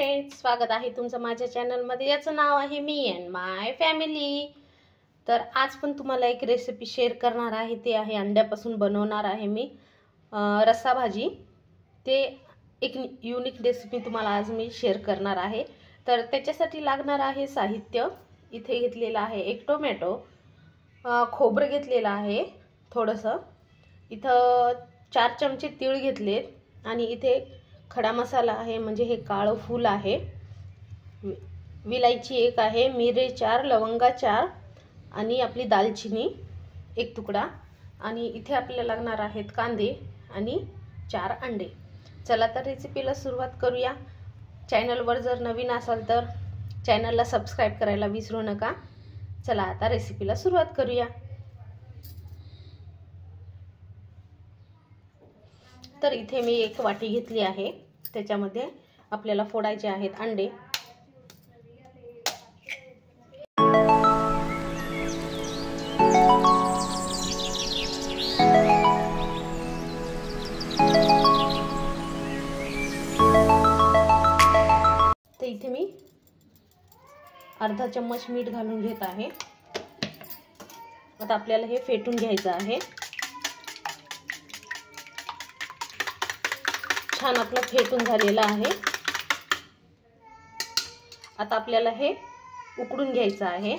Friends, स्वागत आहे तुमचं माझ्या चॅनलमध्ये. याचं नाव आहे मी अँड माय फॅमिली. तर आज पण तुम्हाला एक रेसिपी शेअर करणार आहे. ते आहे अंड्यापासून बनवणार आहे मी रस्सा भाजी. ते एक युनिक रेसिपी तुम्हाला आज मी शेअर करणार आहे. तर त्याच्यासाठी लागणार आहे साहित्य. इथे घेतलेलं आहे एक टोमॅटो, खोबरं घेतलेलं आहे थोडंसं, इथं 4 चमचे तीळ घेतलेत आणि इथे खडा मसाला आहे, म्हणजे हे काळं फूल आहे, विलायची एक आहे, मिरे 4, लवंगा 4 आणि आपली दालचिनी एक तुकडा. आणि इथे आपल्याला लागणार आहेत कांदे आणि 4 अंडे. चला तर रेसिपीला सुरुवात करूया. चॅनलवर जर नवीन असाल तर चॅनलला सबस्क्राईब करायला विसरू नका. चला आता रेसिपीला सुरुवात करूया. तर इथे मी एक वाटी घेतली आहे, त्याच्यामध्ये आपल्याला फोडायचे आहेत अंडे. तर इथे मी अर्धा चम्मच मीठ घालून घेत आहे. आता आपल्याला हे फेटून घ्यायचं आहे. छान आपलं फेटून झालेलं आहे. आता आपल्याला हे उकडून घ्यायचं आहे,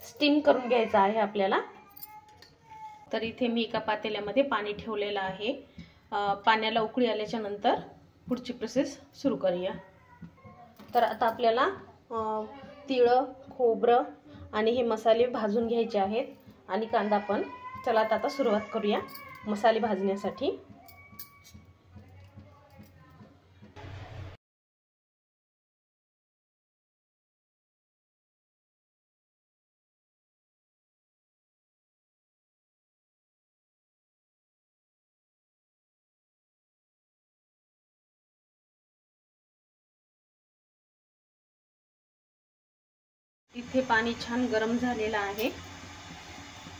स्टीम करून घ्यायचं आहे आपल्याला. तर इथे मी एका पातेल्यामध्ये पाणी ठेवलेलं आहे. पाण्याला उकळी आल्याच्या नंतर पुढची प्रोसेस सुरू करूया. तर आता आपल्याला तीळ, खोबरं आणि हे मसाले भाजून घ्यायचे आहेत आणि कांदा पण. चला आता सुरुवात करूया मसाले भाजण्यासाठी. इथे पाणी छान गरम झालेलं आहे.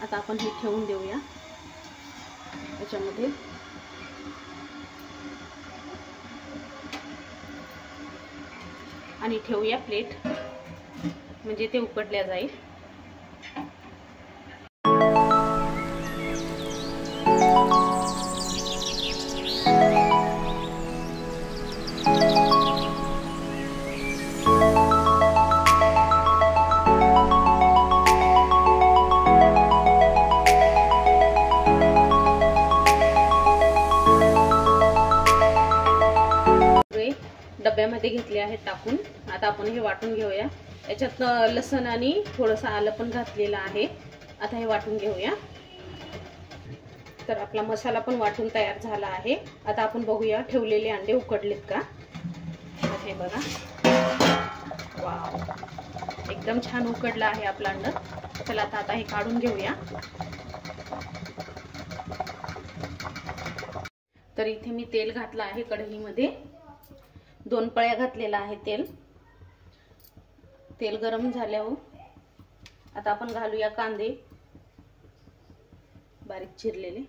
आता आपण हे ठेवून देऊया याच्यामध्ये. आणि ठेवूया प्लेट, म्हणजे ते उकडल्या जाईल. डब्यामध्ये घेतले आहेत टाकून. आता आपण हे वाटून घेऊया. याच्यात लसण आणि थोडंसं आलं पण घातलेलं आहे. आता हे वाटून घेऊया. तर आपला मसाला पण वाटून तयार झाला आहे. आता आपण बघूया ठेवलेले अंडे उकडलेत का. हे बघा, वाव, एकदम छान उकडलं आहे आपलं अंड. चला आता हे काढून घेऊया. तर इथे मी तेल घातलं आहे कढईमध्ये. 2 पळ्या घातलेला आहे तेल. तेल गरम झाल्यावर आता आपण घालूया कांदे बारीक चिरलेले.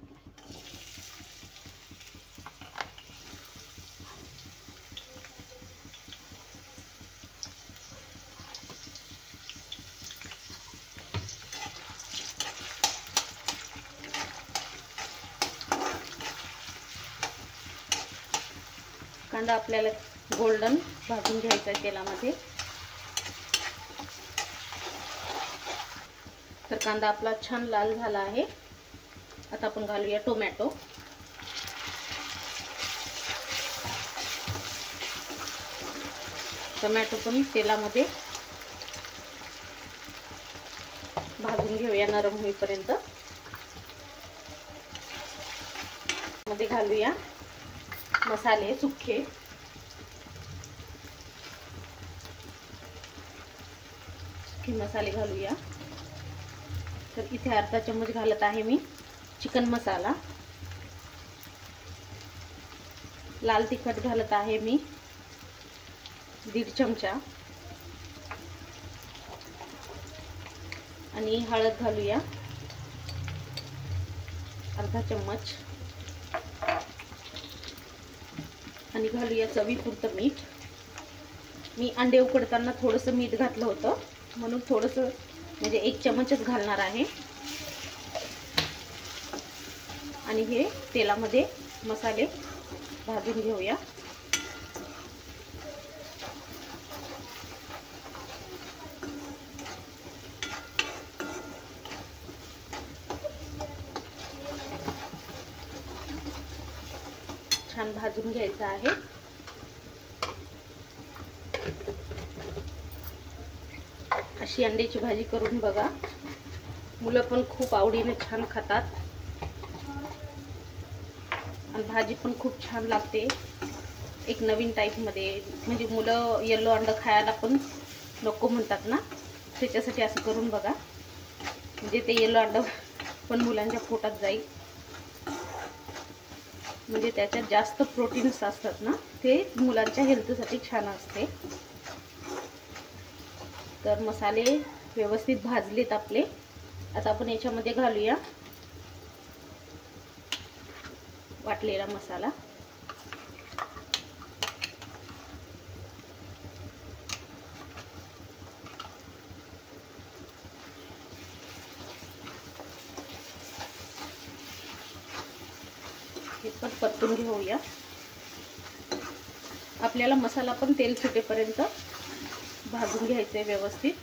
कांदा आपल्याला गोल्डन भाजून घ्यायचा आहे तेलामध्ये. तर कांदा आपला छान लाल झाला आहे. आता आपण घालूया टोमॅटो. टोमॅटो पण तेलामध्ये भाजून घेऊया नरम होईपर्यंत. मध्ये घालूया मसाले सुखे. मसाले घालूया. तर इथे अर्धा चम्मच घालत आहे मी चिकन मसाला. लाल तिखट घालत आहे मी 1.5 चमचा. आणि हळद घालूया अर्धा चम्मच. आणि घालूया चवीपुरतं मीठ. मी अंडे उकडताना थोडंसं मीठ घातलं होतं, म्हणून थोडंसं म्हणजे 1 चमचच घालणार आहे. आणि हे तेलामध्ये मसाले भाजून घेऊया. छान भाजून घ्यायचं आहे. अशी अंड्याची भाजी करून बघा, मुलं पण खूप आवडीने छान खातात आणि भाजी पण खूप छान लागते. एक नवीन टाईपमध्ये, म्हणजे मुलं येलो अंड खायला पण नको म्हणतात ना, त्याच्यासाठी असं करून बघा. म्हणजे ते येलो अंड पण मुलांच्या पोटात जाईल. म्हणजे त्याच्यात जास्त प्रोटीन्स असतात ना, ते मुलांच्या हेल्थसाठी छान असते. तर मसाले व्यवस्थित भाजलेत आपले. आता आपण याच्यामध्ये घालूया वाटलेला मसाला. हे पण परतून घेऊया. आपल्याला मसाला पण तेल सुटेपर्यंत भाजून घ्यायचे व्यवस्थित.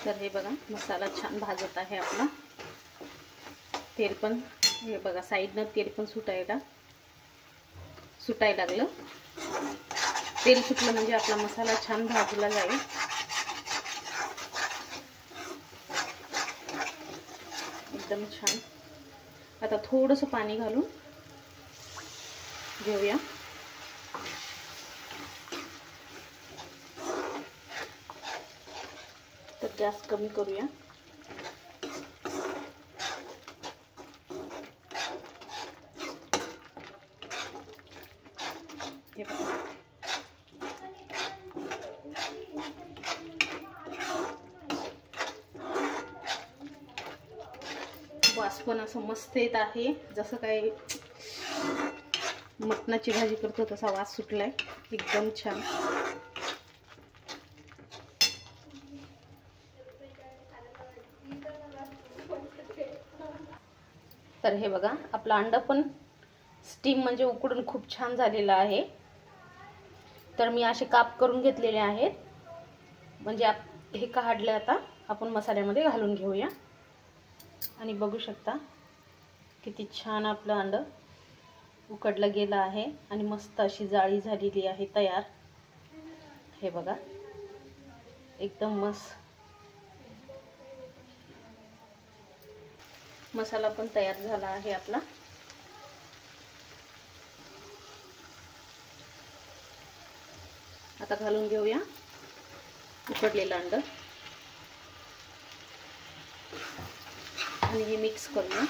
तर हे बघा, मसाला छान भाजत आहे आपला. तेल पण हे बघा, साईडनं तेल पण सुटायला लागलं. तेल सुटलं म्हणजे आपला मसाला छान भाजला जाईल. एकदम छान. आता थोडंसं पाणी घालून घेऊया. तर गॅस कमी करूया. हे बघा, वास पण असं मस्त येत आहे, जसं काही मटणाची भाजी करतो तसा वास सुटलाय. एकदम छान. तर हे बघा, आपलं अंड पण स्टीम म्हणजे उकडून खूप छान झालेलं आहे. तर मी असे काप करून घेतलेले आहेत. म्हणजे हे काढले. आता आपण मसाल्यामध्ये घालून घेऊया. आणि बघू शकता किती छान आपलं अंड उकडलं गेलं आहे आणि मस्त अशी जाळी झालेली आहे तयार. हे बघा, एकदम मस्त मसाला पण तयार झाला आहे आपला. आता घालून घेऊया उकडलेलं अंड आणि हे मिक्स करूया.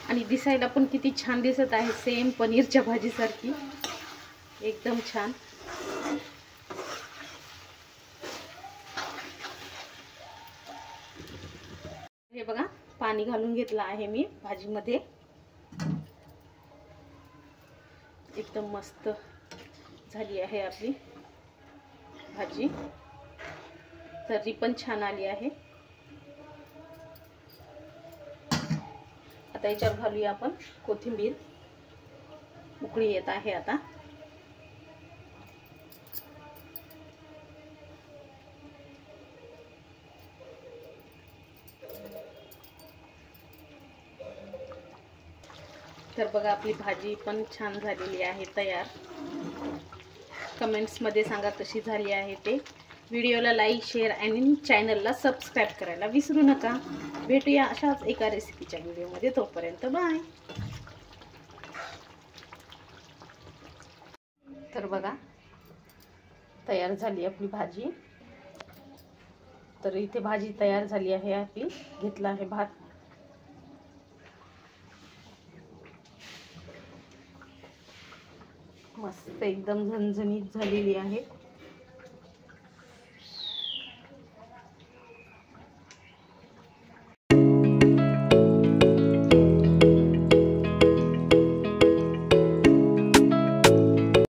आणि दिसायला पण किती छान दिसत आहे, सेम पनीरच्या भाजीसारखी. एकदम छान. हे बघा, पाणी घालून घेतलं आहे मी भाजीमध्ये. एकदम मस्त झाली आहे आपली भाजी. तर्री पण छान आली आहे. आता याच्यावर घालूया आपण कोथिंबीर. उकळी येत आहे आता. तर बघा, आपली भाजी पण छान झालेली आहे तयार. कमेंट्समध्ये सांगा कशी झाली आहे ते. व्हिडिओला लाईक, शेअर आणि चॅनलला सबस्क्राईब करायला विसरू नका. भेटूया अशाच एका रेसिपीच्या व्हिडिओमध्ये. तोपर्यंत बाय. तर बघा, तयार झाली आपली भाजी. तर इथे भाजी तयार झाली आहे आपली. घेतला आहे भात. मस्त एकदम झणझणीत झालेली आहे.